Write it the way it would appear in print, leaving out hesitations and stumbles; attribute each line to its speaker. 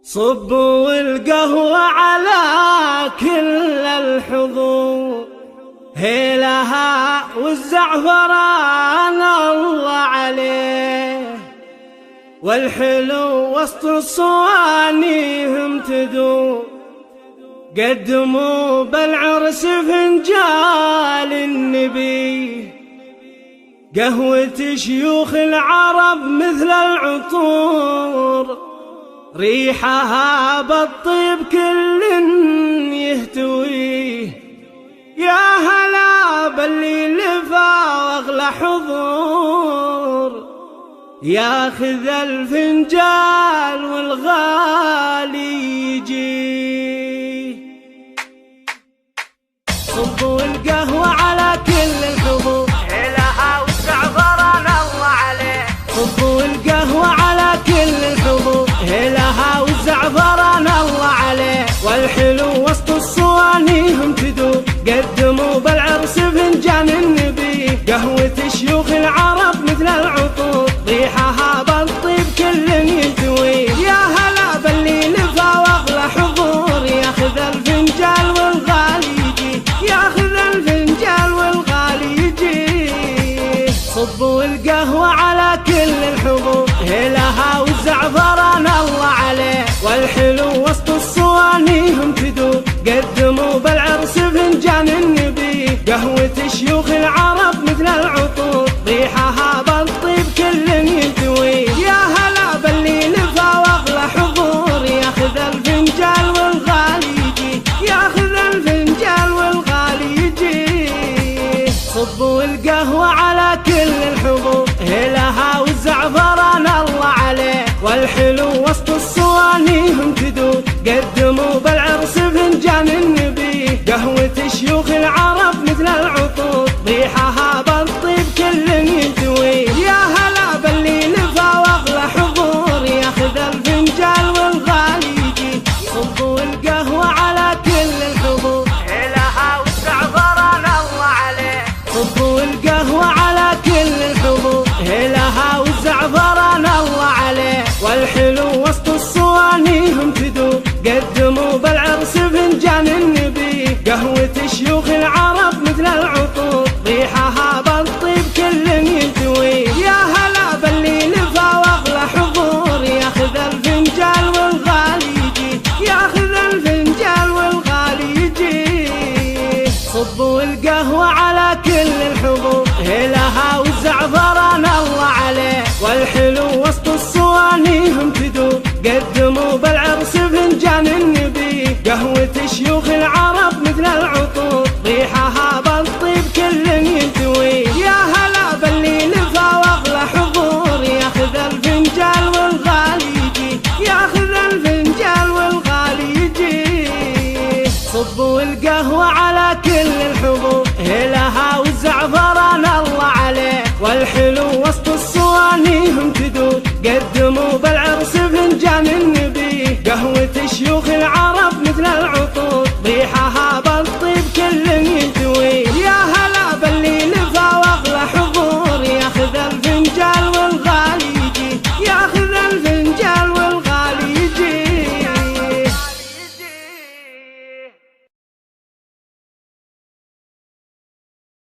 Speaker 1: صبوا القهوة على كل الحضور، هيلها والزعفران الله عليه، والحلو وسط الصوانيهم تدور. قدموا بالعرس فنجال النبي، قهوة شيوخ العرب مثل العطور، ريحها بالطيب كل يهتويه. يا هلا باللي لفا واغلى حضور، ياخذ الفنجال والغالي يجي. صبوا القهوة على كل الحضور،
Speaker 2: هيلها والزعفران الله عليه.
Speaker 1: صبوا القهوة على كل الحضور، هيلها والزعفران الله عليه، والحلو وسط الصوانيهم تدور. قدموا بالعرس فنجان النبي، قهوة شيوخ العرب مثل العطور، ريحها بالطيب كل ينتوي. يا هلا باللي لفا واغلى حضور، ياخذ الفنجال والغالي يجي، ياخذ الفنجال والغالي يجي. صبوا القهوة على كل الحضور، هيلها والزعفران الله عليه، والحلو وسط الصوانيهم تدور. قدموا بالعرس فنجان النبي، قهوة شيوخ العرب مثل العطور، ريحها بالطيب كل ينتوي. يا هلا باللي لفا واغلى حضور، ياخذ الفنجال والغالي يجي، ياخذ الفنجال والغالي يجي. صبوا القهوة على كل الحضور، هيلها والزعفران الله عليه، والحلو وسط الصوانيهم تدور. قدموا بالعرس فنجان النبي، قهوة شيوخ العرب مثل العطور، ريحها بالطيب كل ينتوي. يا هلا باللي لفا واغلى حضور، ياخذ الفنجال والغالي يجي. صبوا القهوة على كل الحضور،
Speaker 2: هيلها والزعفران الله عليه.
Speaker 1: صبوا القهوة على كل الحضور، هيلها والزعفران الله عليه، والحلو وسط الصوانيهم تدور. قدموا بالعرس فنجان النبي، قهوة شيوخ العرب مثل العطور، ريحها